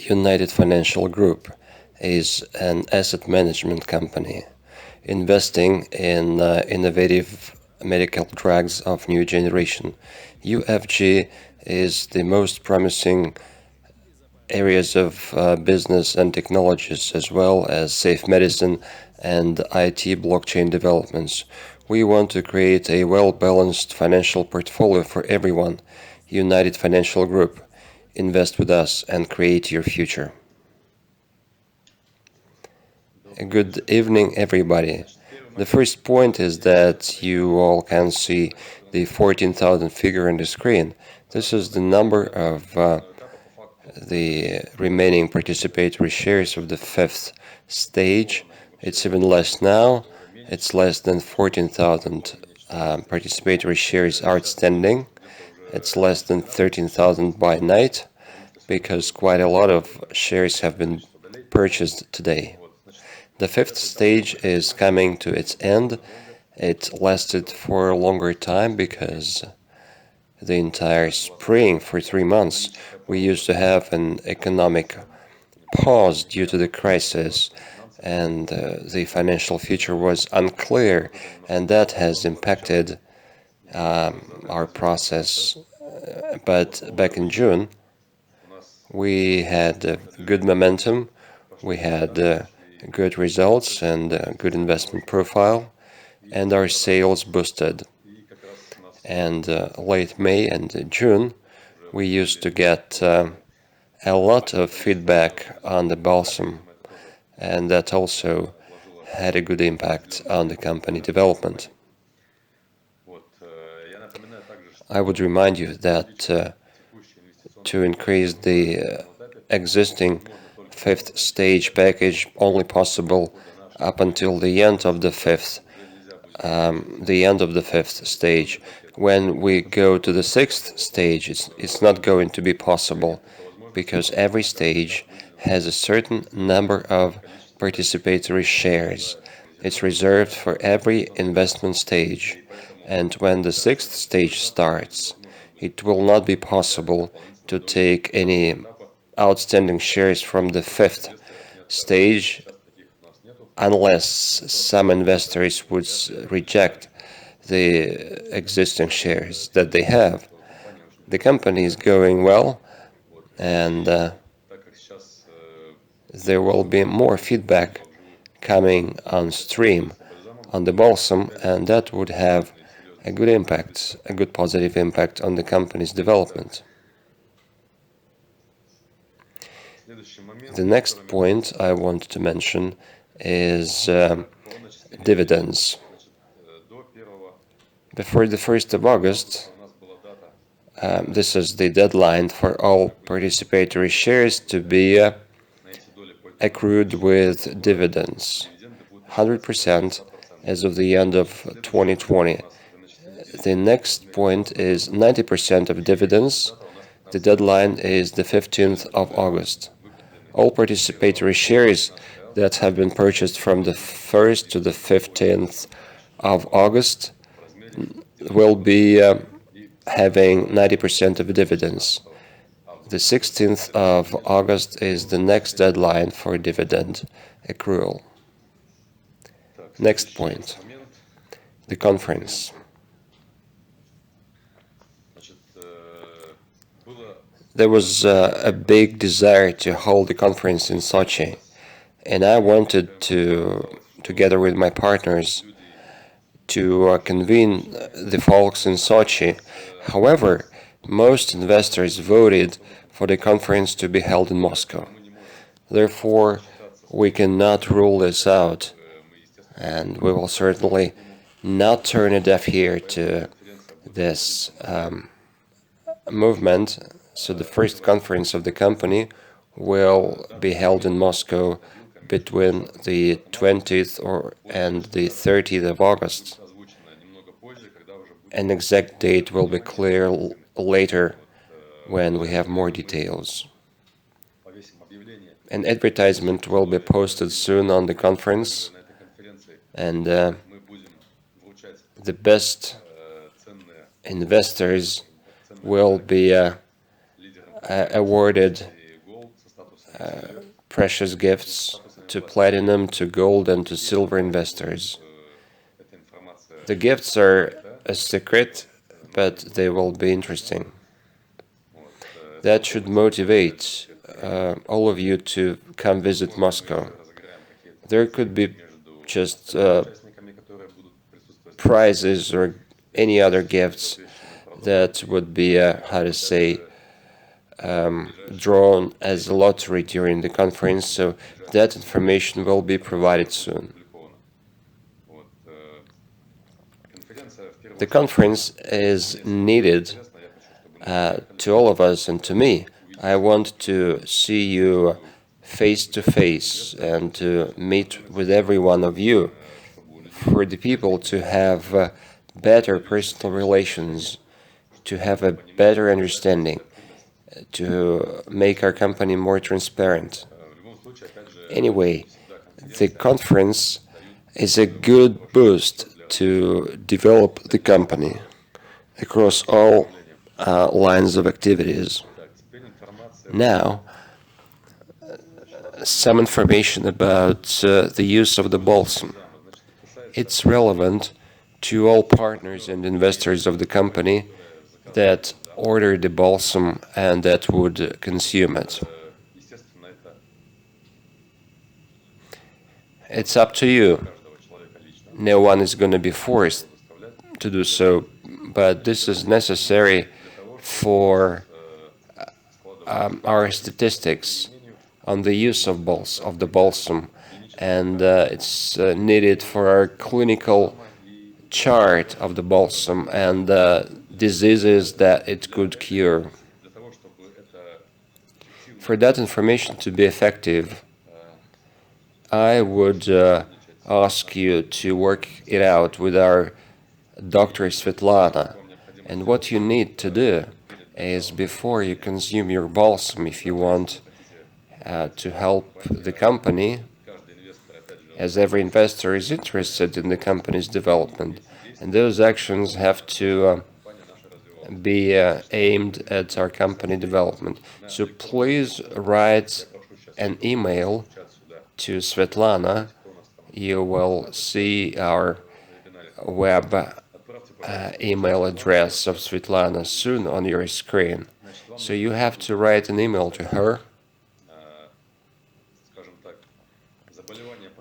United Financial Group is an asset management company investing in innovative medical drugs of new generation. UFG is the most promising areas of business and technologies, as well as safe medicine and IT blockchain developments. We want to create a well-balanced financial portfolio for everyone. United Financial Group. Invest with us and create your future. Good evening, everybody. The first point is that you all can see the 14,000 figure on the screen. This is the number of the remaining participatory shares of the fifth stage. It's even less now. It's less than 14,000 participatory shares outstanding. It's less than 13,000 by night, because quite a lot of shares have been purchased today. The fifth stage is coming to its end. It lasted for a longer time because the entire spring, for 3 months, we used to have an economic pause due to the crisis, and the financial future was unclear, and that has impacted our process. But back in June, we had good momentum, we had good results and good investment profile, and our sales boosted. And late May and June, we used to get a lot of feedback on the balsam, and that also had a good impact on the company development. I would remind you that to increase the existing fifth stage package only possible up until the end of the fifth stage. When we go to the sixth stage, it's not going to be possible, because every stage has a certain number of participatory shares. It's reserved for every investment stage, and when the sixth stage starts, it will not be possible to take any outstanding shares from the fifth stage unless some investors would reject the existing shares that they have. The company is going well, and there will be more feedback coming on stream on the balsam, and that would have a good impact, a good positive impact on the company's development. The next point I want to mention is dividends. Before the 1st of August, this is the deadline for all participatory shares to be accrued with dividends, 100% as of the end of 2020. The next point is 90% of dividends. The deadline is the 15th of August. All participatory shares that have been purchased from the 1st to the 15th of August will be having 90% of dividends. The 16th of August is the next deadline for dividend accrual. Next point, the conference. There was a big desire to hold the conference in Sochi, and I wanted to, together with my partners, to convene the folks in Sochi. However, most investors voted for the conference to be held in Moscow. Therefore, we cannot rule this out, and we will certainly not turn a deaf ear to this movement. So the first conference of the company will be held in Moscow between the 20th and the 30th of August. An exact date will be clear later when we have more details. An advertisement will be posted soon on the conference, and the best investors will be awarded precious gifts to platinum, to gold, and to silver investors. The gifts are a secret, but they will be interesting. That should motivate all of you to come visit Moscow. There could be just prizes or any other gifts that would be, how to say, drawn as a lottery during the conference, so that information will be provided soon. The conference is needed to all of us and to me. I want to see you face to face and to meet with every one of you, for the people to have better personal relations, to have a better understanding, to make our company more transparent. Anyway, the conference is a good boost to develop the company across all lines of activities. Now, some information about the use of the balsam. It's relevant to all partners and investors of the company that order the balsam and that would consume it. It's up to you. No one is going to be forced to do so, but this is necessary for our statistics on the use of the balsam, and it's needed for our clinical chart of the balsam and diseases that it could cure. For that information to be effective, I would ask you to work it out with our Dr. Svetlana. And what you need to do is, before you consume your balsam, if you want to help the company, as every investor is interested in the company's development, and those actions have to be aimed at our company development. So please write an email to Svetlana. You will see our web email address of Svetlana soon on your screen. So you have to write an email to her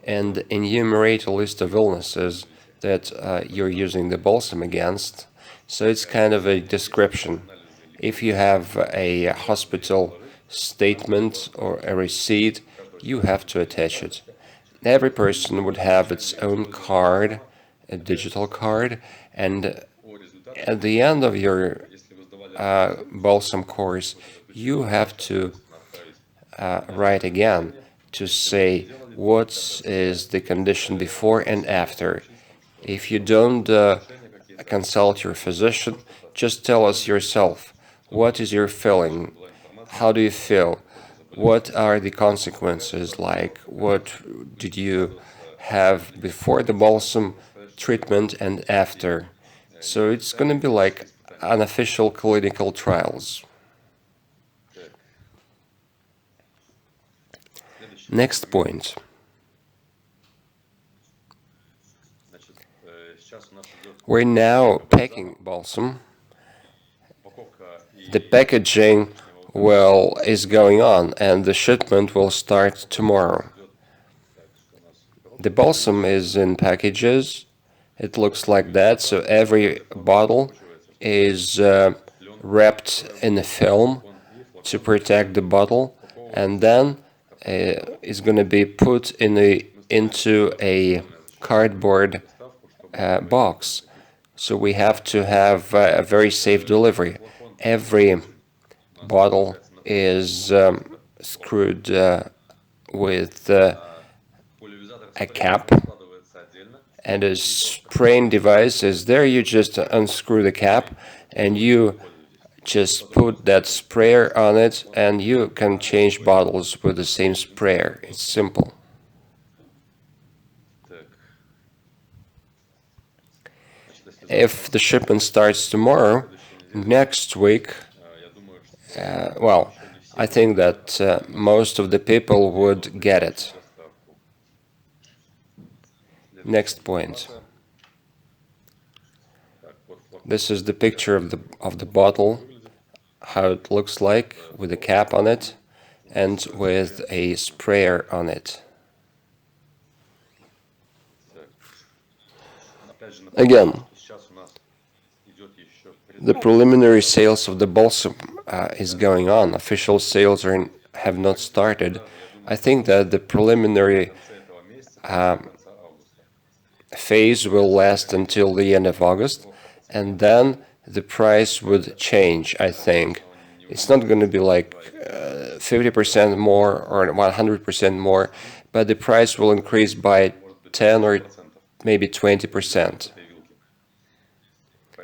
and enumerate a list of illnesses that you're using the balsam against. So it's kind of a description. If you have a hospital statement or a receipt, you have to attach it. Every person would have its own card, a digital card, and at the end of your balsam course, you have to write again to say what is the condition before and after. If you don't consult your physician, just tell us yourself. What is your feeling? How do you feel? What are the consequences like? What did you have before the balsam treatment and after? So it's going to be like unofficial clinical trials. Next point. We're now packing balsam. The packaging is going on, and the shipment will start tomorrow. The balsam is in packages. It looks like that, so every bottle is wrapped in a film to protect the bottle, and then is going to be put into a cardboard box. So we have to have a very safe delivery. Every bottle is screwed with a cap, and a spraying device is there. You just unscrew the cap and you just put that sprayer on it, and you can change bottles with the same sprayer. It's simple. If the shipment starts tomorrow, next week, I think that most of the people would get it. Next point. This is the picture of the bottle, how it looks like with a cap on it and with a sprayer on it. Again, the preliminary sales of the balsam is going on. Official sales have not started. I think that the preliminary phase will last until the end of August, and then the price would change, I think. It's not going to be like 50% more or 100% more, but the price will increase by 10 or maybe 20%.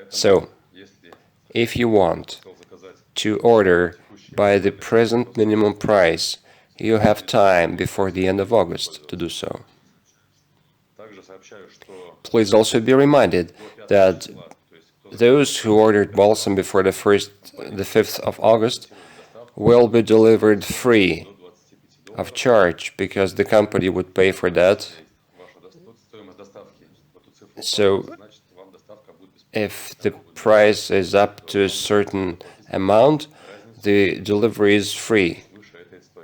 So, if you want to order by the present minimum price, you have time before the end of August to do so. Please also be reminded that those who ordered balsam before the 5th of August will be delivered free of charge because the company would pay for that. So if the price is up to a certain amount, the delivery is free.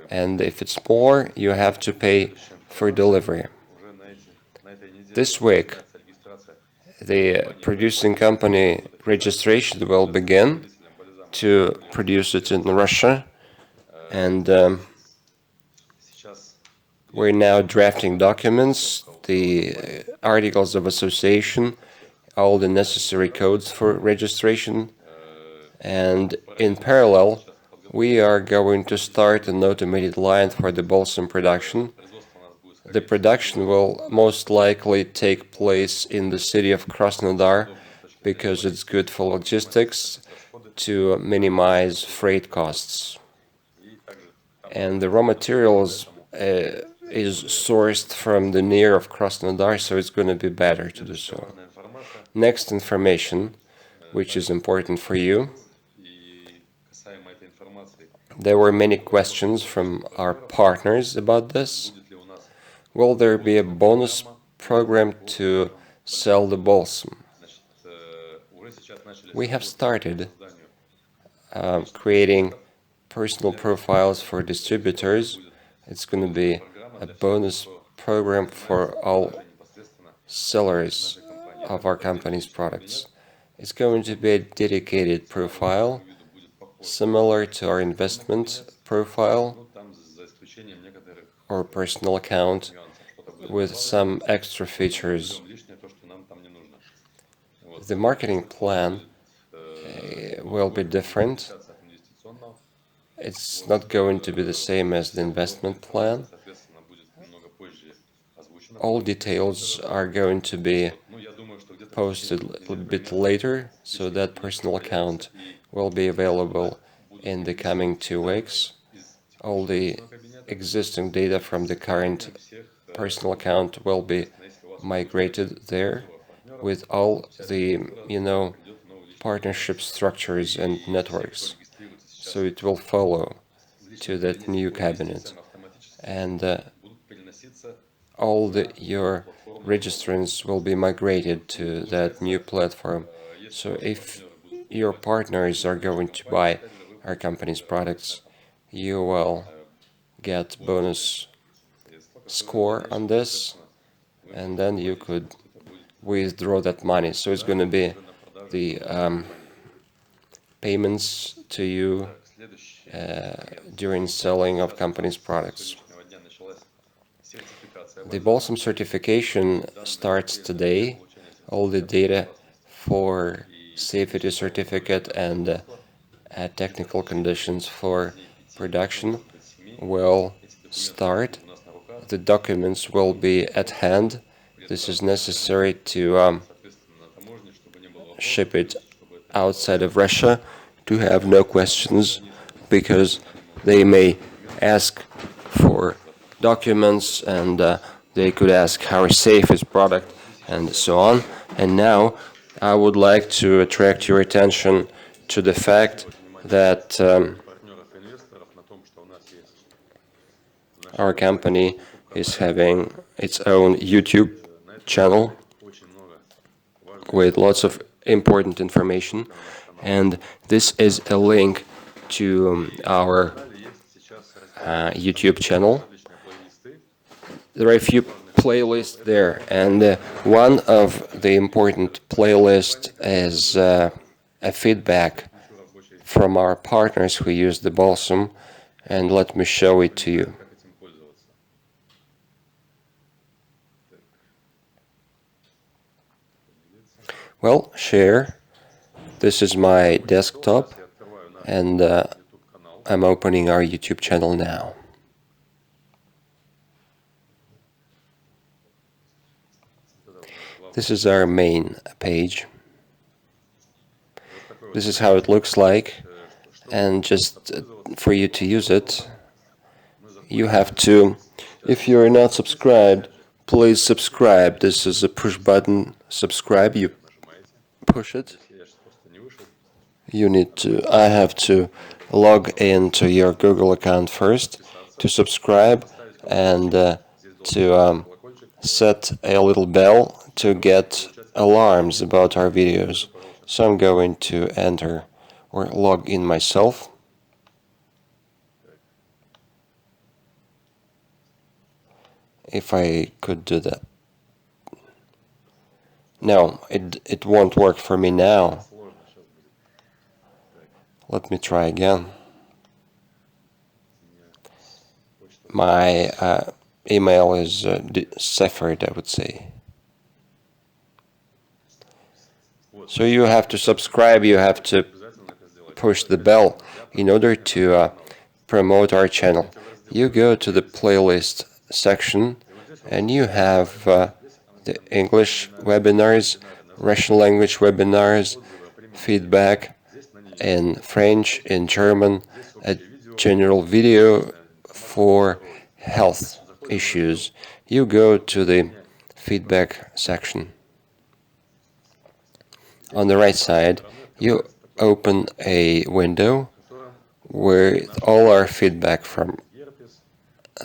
And if it's more, you have to pay for delivery. This week, the producing company registration will begin to produce it in Russia, and we're now drafting documents, the articles of association, all the necessary codes for registration, and in parallel, we are going to start an automated line for the balsam production. The production will most likely take place in the city of Krasnodar because it's good for logistics to minimize freight costs. And the raw materials is sourced from the near of Krasnodar, so it's going to be better to do so. Next information, which is important for you. There were many questions from our partners about this. Will there be a bonus program to sell the balsam? We have started creating personal profiles for distributors. It's going to be a bonus program for all sellers of our company's products. It's going to be a dedicated profile, similar to our investment profile or personal account, with some extra features. The marketing plan will be different. It's not going to be the same as the investment plan. All details are going to be posted a little bit later, so that personal account will be available in the coming 2 weeks. All the existing data from the current personal account will be migrated there with all the, partnership structures and networks. So it will follow to that new cabinet. And all your registrants will be migrated to that new platform. So if your partners are going to buy our company's products, you will get bonus score on this, and then you could withdraw that money. So it's going to be the payments to you during selling of company's products. The balsam certification starts today. All the data for safety certificate and technical conditions for production will start. The documents will be at hand. This is necessary to ship it outside of Russia, to have no questions, because they may ask for documents and they could ask how safe is product and so on. And now I would like to attract your attention to the fact that our company is having its own YouTube channel with lots of important information, and this is a link to our YouTube channel. There are a few playlists there, and one of the important playlists is a feedback from our partners who use the balsam, and let me show it to you. Well, share. This is my desktop, and I'm opening our YouTube channel now. This is our main page. This is how it looks like, and just for you to use it, you have to, if you're not subscribed, please subscribe. This is a push button, subscribe, you push it. I have to log into your Google account first to subscribe, and to set a little bell to get alarms about our videos. So I'm going to enter or log in myself. If I could do that. No, it won't work for me now. Let me try again. My email is Sefard, I would say. So you have to subscribe, you have to push the bell in order to promote our channel. You go to the playlist section, and you have the English webinars, Russian language webinars, feedback in French, in German, a general video for health issues. You go to the feedback section. On the right side, you open a window with all our feedback from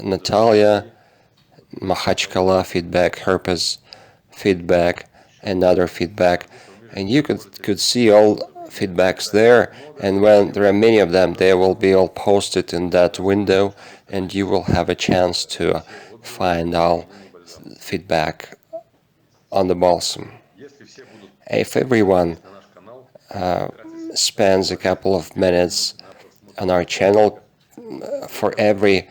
Natalia, Makhachkala feedback, herpes feedback, and other feedback. And you could see all feedbacks there, and when there are many of them, they will be all posted in that window, and you will have a chance to find all feedback on the balsam. If everyone spends a couple of minutes on our channel for every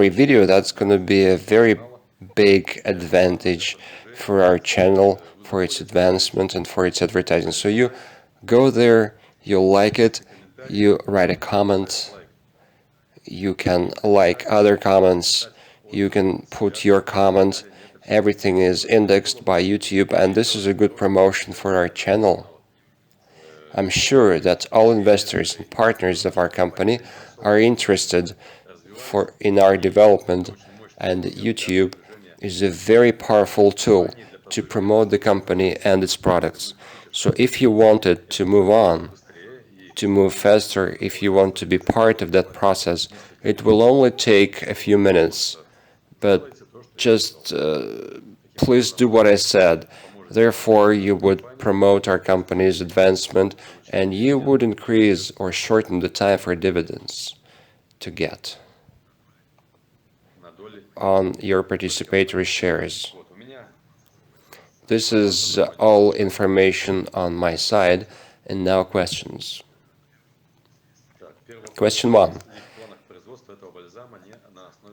video, that's going to be a very big advantage for our channel, for its advancement, and for its advertising. So you go there, you like it, you write a comment, you can like other comments, you can put your comment. Everything is indexed by YouTube, and this is a good promotion for our channel. I'm sure that all investors and partners of our company are interested in our development, and YouTube is a very powerful tool to promote the company and its products. So if you wanted to move on, to move faster, if you want to be part of that process, it will only take a few minutes. But just please do what I said. Therefore, you would promote our company's advancement, and you would increase or shorten the time for dividends to get on your participatory shares. This is all information on my side, and now questions. Question 1.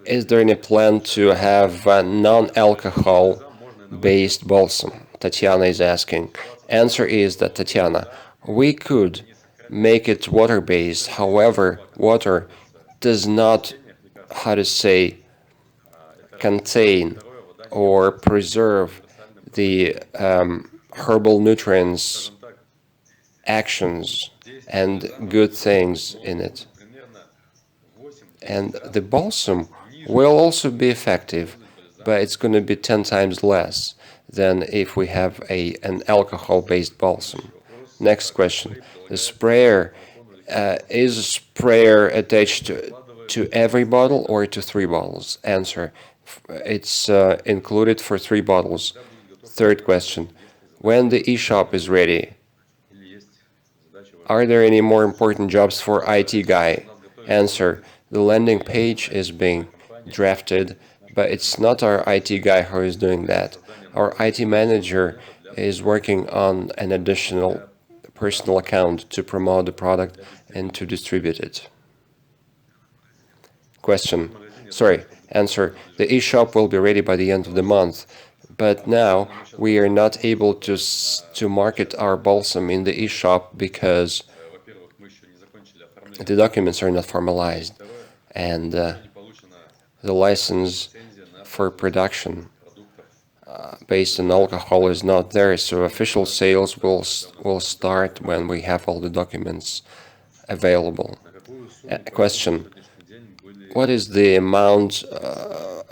Is there any plan to have a non-alcohol based balsam? Tatiana is asking. Answer is that, Tatiana, we could make it water-based. However, water does not, contain or preserve the herbal nutrients, actions, and good things in it. And the balsam will also be effective, but it's going to be 10 times less than if we have an alcohol-based balsam. Next question. The sprayer, is a sprayer attached To every bottle or to 3 bottles? Answer. It's included for 3 bottles. Third question. When the eShop is ready, are there any more important jobs for IT guy? Answer. The landing page is being drafted, but it's not our IT guy who is doing that. Our IT manager is working on an additional personal account to promote the product and to distribute it. Question. Sorry. Answer. The eShop will be ready by the end of the month, but now we are not able to market our balsam in the eShop because the documents are not formalized, and the license for production based on alcohol is not there, so official sales will start when we have all the documents available. Question. What is the amount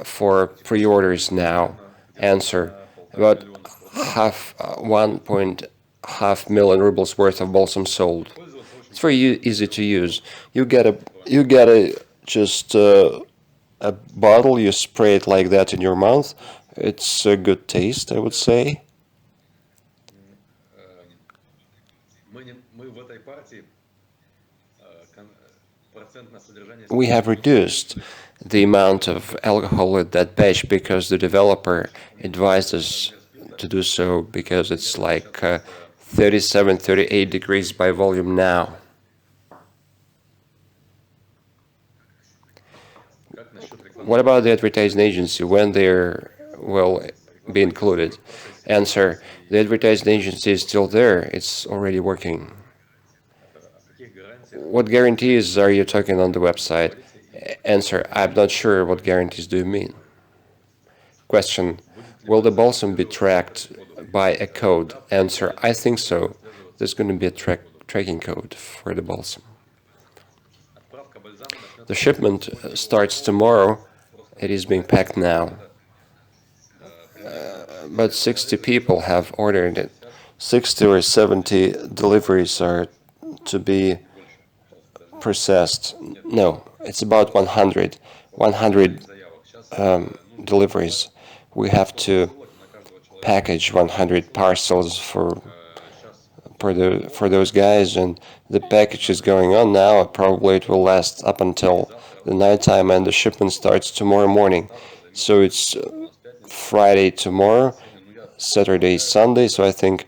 for pre-orders now? Answer. About 1.5 million rubles worth of balsam sold. It's very easy to use. You get a just a bottle. You spray it like that in your mouth. It's a good taste, I would say. We have reduced the amount of alcohol in that batch because the developer advised us to do so, because it's like 37, 38 degrees by volume now. What about the advertising agency? When they will be included? Answer. The advertising agency is still there. It's already working. What guarantees are you talking on the website? Answer. I'm not sure. What guarantees do you mean? Question. Will the balsam be tracked by a code? Answer. I think so. There's going to be a tracking code for the balsam. The shipment starts tomorrow. It is being packed now. But 60 people have ordered it. 60 or 70 deliveries are to be processed. No, it's about 100. 100 deliveries. We have to package 100 parcels for those guys, and the package is going on now. Probably it will last up until the nighttime, and the shipment starts tomorrow morning. So it's Friday tomorrow, Saturday, Sunday. So I think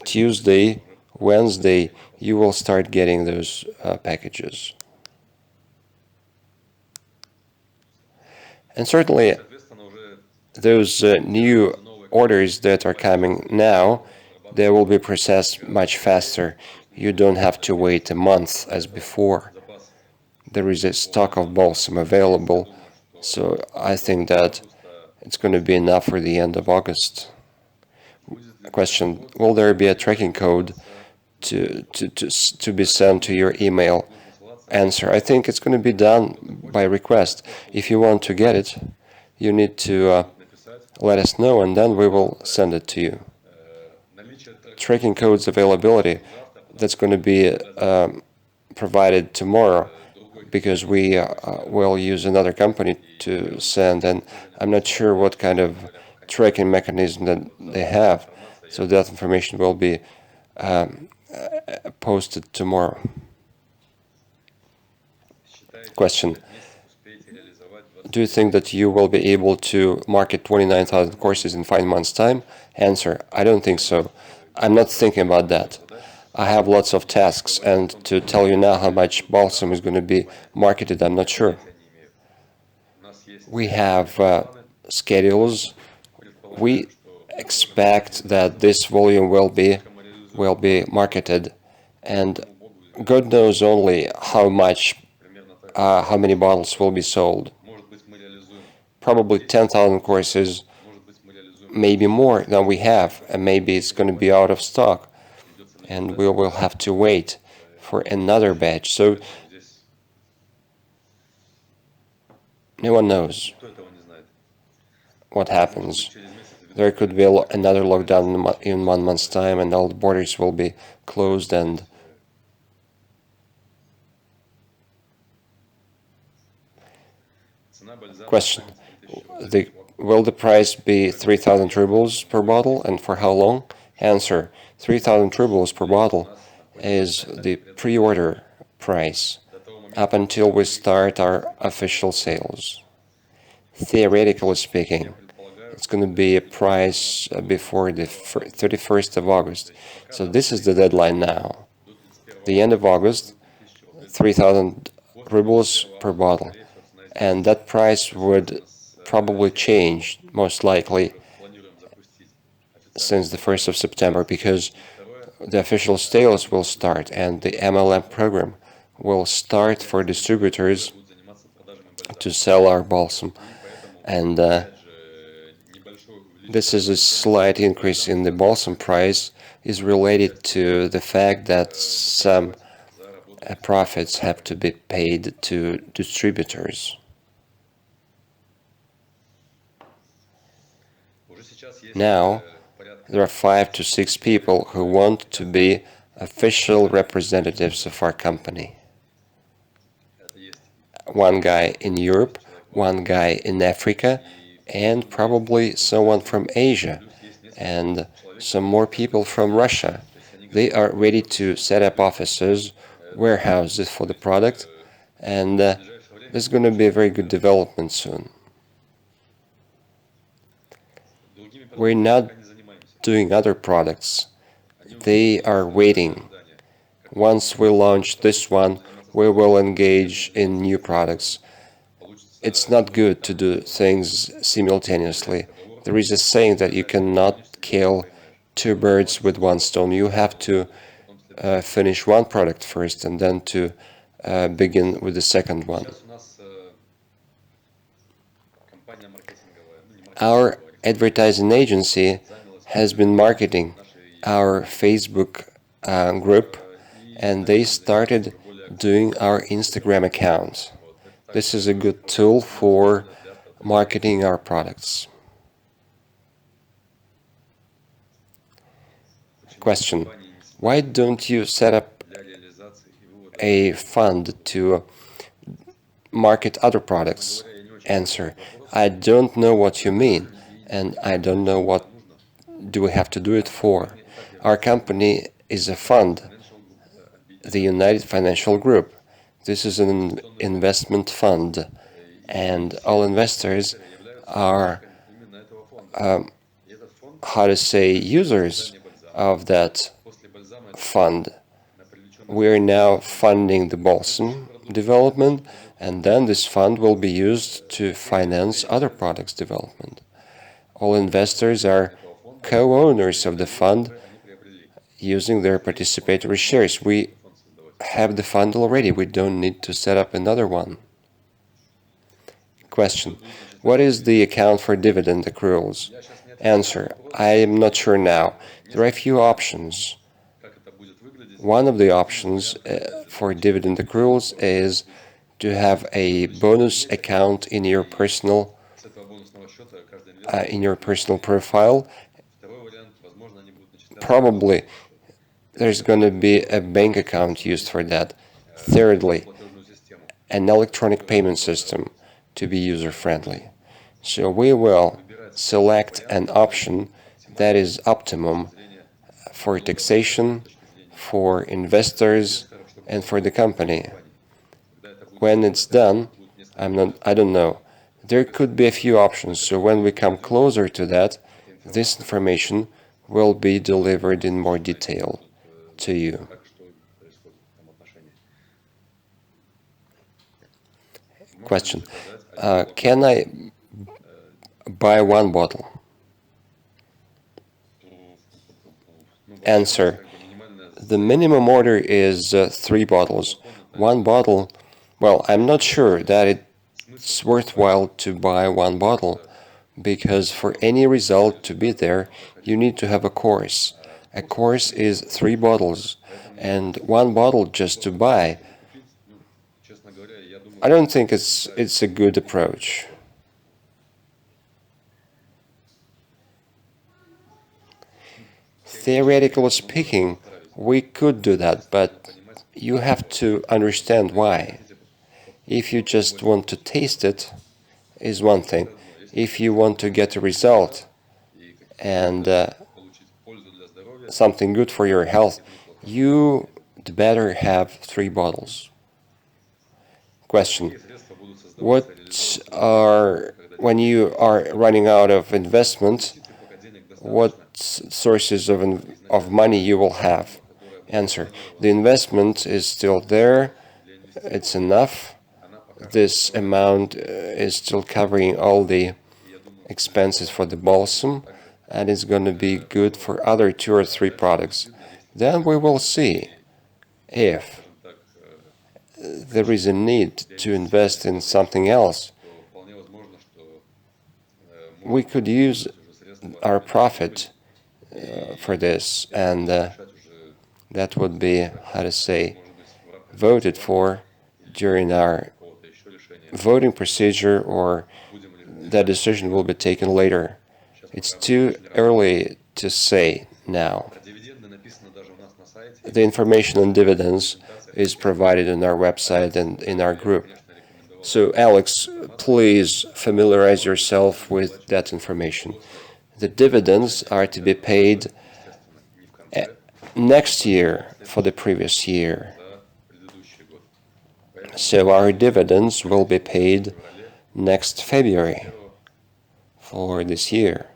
Tuesday, Wednesday, you will start getting those packages. And certainly those new orders that are coming now, they will be processed much faster. You don't have to wait a month as before. There is a stock of balsam available, so I think that it's going to be enough for the end of August. Question. Will there be a tracking code to be sent to your email? Answer. I think it's going to be done by request. If you want to get it, you need to let us know, and then we will send it to you. Tracking codes availability, that's going to be provided tomorrow, because we will use another company to send, and I'm not sure what kind of tracking mechanism that they have, so that information will be posted tomorrow. Question. Do you think that you will be able to market 29,000 courses in 5 months' time? Answer. I don't think so. I'm not thinking about that. I have lots of tasks, and to tell you now how much balsam is going to be marketed, I'm not sure. We have schedules. We expect that this volume will be marketed, and God knows only how many bottles will be sold. Probably 10,000 courses, maybe more than we have, and maybe it's going to be out of stock, and we will have to wait for another batch. So no one knows what happens. There could be another lockdown in 1 month's time, and all the borders will be closed, and Question. Will the price be 3,000 rubles per bottle, and for how long? Answer. 3,000 rubles per bottle is the pre-order price up until we start our official sales. Theoretically speaking, it's going to be a price before the 31st of August. So this is the deadline now. The end of August, 3,000 rubles per bottle. And that price would probably change, most likely, since the 1st of September, because the official sales will start and the MLM program will start for distributors to sell our balsam. And this is a slight increase in the balsam price is related to the fact that some profits have to be paid to distributors. Now, there are 5 to 6 people who want to be official representatives of our company. One guy in Europe, one guy in Africa, and probably someone from Asia, and some more people from Russia. They are ready to set up offices, warehouses for the product, and there's going to be a very good development soon. We're not doing other products. They are waiting. Once we launch this one, we will engage in new products. It's not good to do things simultaneously. There is a saying that you cannot kill 2 birds with 1 stone. You have to finish one product first and then to begin with the second one. Our advertising agency has been marketing our Facebook group, and they started doing our Instagram account. This is a good tool for marketing our products. Question. Why don't you set up a fund to market other products? Answer. I don't know what you mean, and I don't know what do we have to do it for. Our company is a fund, the United Financial Group. This is an investment fund, and all investors are, users of that fund. We are now funding the balsam development, and then this fund will be used to finance other products development. All investors are co-owners of the fund using their participatory shares. We have the fund already. We don't need to set up another one. Question. What is the account for dividend accruals? Answer. I am not sure now. There are a few options. One of the options for dividend accruals is to have a bonus account in your personal profile. Probably there's going to be a bank account used for that. Thirdly, an electronic payment system to be user-friendly. So we will select an option that is optimum for taxation, for investors, and for the company. When it's done, I don't know. There could be a few options, so when we come closer to that, this information will be delivered in more detail to you. Question. Can I buy 1 bottle? Answer. The minimum order is 3 bottles. 1 bottle, well, I'm not sure that it's worthwhile to buy 1 bottle, because for any result to be there, you need to have a course. A course is 3 bottles, and 1 bottle just to buy, I don't think it's a good approach. Theoretically speaking, we could do that, but you have to understand why. If you just want to taste it, is one thing. If you want to get a result and something good for your health, you better have 3 bottles. Question: when you are running out of investment, what sources of money you will have? Answer: the investment is still there. It's enough. This amount is still covering all the expenses for the balsam, and it's going to be good for other 2 or 3 products. Then we will see if there is a need to invest in something else. We could use our profit for this, and that would be, how to say, voted for during our voting procedure, or that decision will be taken later. It's too early to say now. The information on dividends is provided on our website and in our group. So, Alex, please familiarize yourself with that information. The dividends are to be paid next year for the previous year. So our dividends will be paid next February for this year.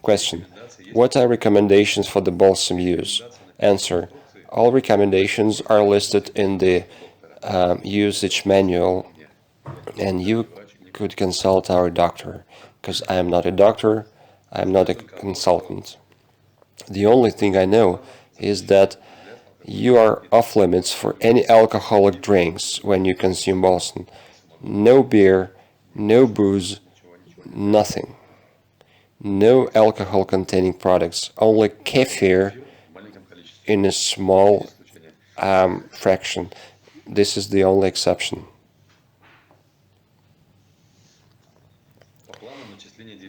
Question: what are recommendations for the balsam use? Answer: all recommendations are listed in the usage manual, and you could consult our doctor, because I am not a doctor, I am not a consultant. The only thing I know is that you are off limits for any alcoholic drinks when you consume balsam. No beer, no booze, nothing. No alcohol-containing products, only kefir in a small fraction. This is the only exception.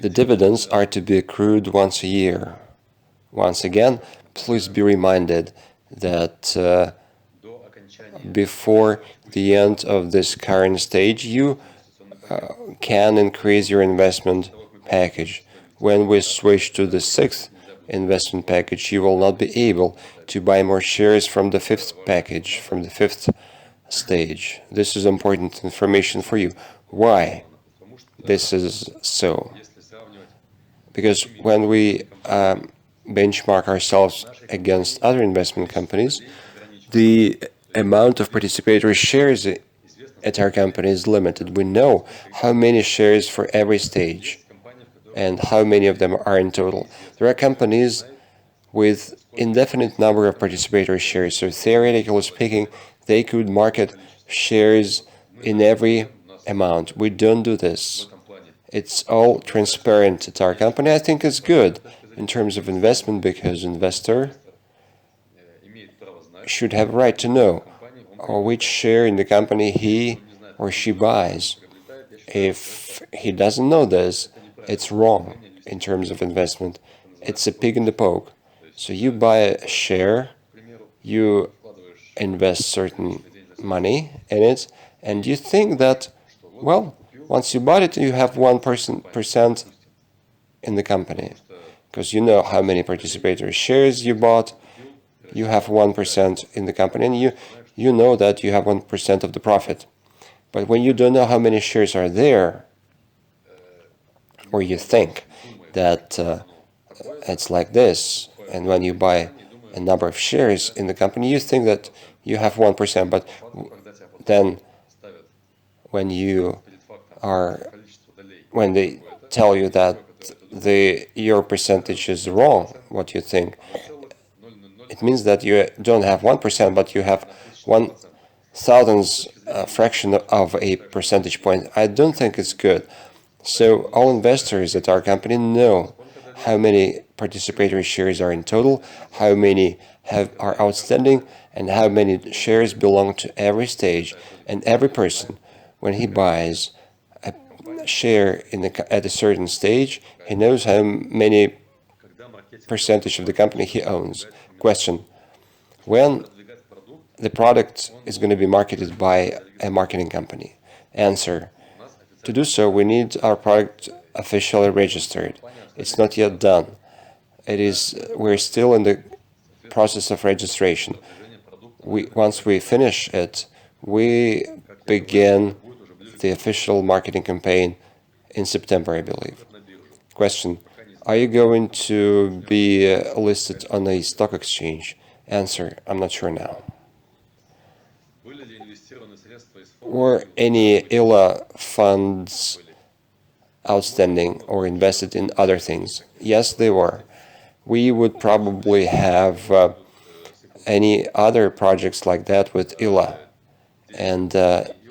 The dividends are to be accrued once a year. Once again, please be reminded that before the end of this current stage, you can increase your investment package. When we switch to the 6th investment package, you will not be able to buy more shares from the 5th package, from the 5th stage. This is important information for you. Why this is so? Because when we benchmark ourselves against other investment companies, the amount of participatory shares at our company is limited. We know how many shares for every stage and how many of them are in total. There are companies with indefinite number of participatory shares, so theoretically speaking, they could market shares in every amount. We don't do this. It's all transparent at our company. I think it's good in terms of investment, because investor should have right to know which share in the company he or she buys. If he doesn't know this, it's wrong in terms of investment. It's a pig in the poke. So you buy a share, you invest certain money in it, and you think that, well, once you bought it, you have 1% in the company, because you know how many participatory shares you bought. You have 1% in the company, and you know that you have 1% of the profit. But when you don't know how many shares are there, or you think that it's like this, and when you buy a number of shares in the company, you think that you have 1%, but then when they tell you that your percentage is wrong, what you think, it means that you don't have 1%, but you have 1,000th fraction of a percentage point. I don't think it's good. So all investors at our company know how many participatory shares are in total, how many are outstanding, and how many shares belong to every stage. And every person, when he buys a share at a certain stage, he knows how many percentage of the company he owns. Question: when the product is going to be marketed by a marketing company, Answer. To do so, we need our product officially registered. It's not yet done. We're still in the process of registration. Once we finish it, we begin the official marketing campaign in September, I believe. Question. Are you going to be listed on a stock exchange? Answer. I'm not sure now. Were any ILA funds outstanding or invested in other things? Yes, they were. We would probably have any other projects like that with ILA. And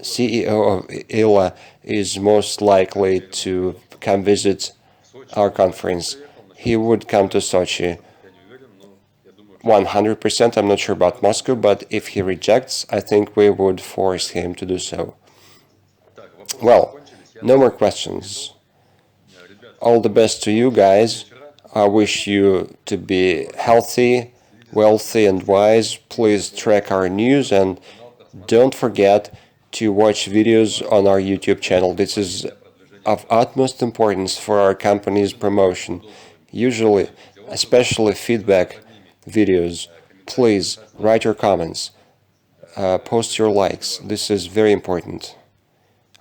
CEO of ILA is most likely to come visit our conference. He would come to Sochi 100%. I'm not sure about Moscow, but if he rejects, I think we would force him to do so. Well, no more questions. All the best to you guys. I wish you to be healthy, wealthy, and wise. Please track our news and don't forget to watch videos on our YouTube channel. This is of utmost importance for our company's promotion. Usually, especially feedback videos. Please write your comments, post your likes. This is very important.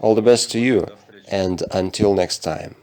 All the best to you, and until next time.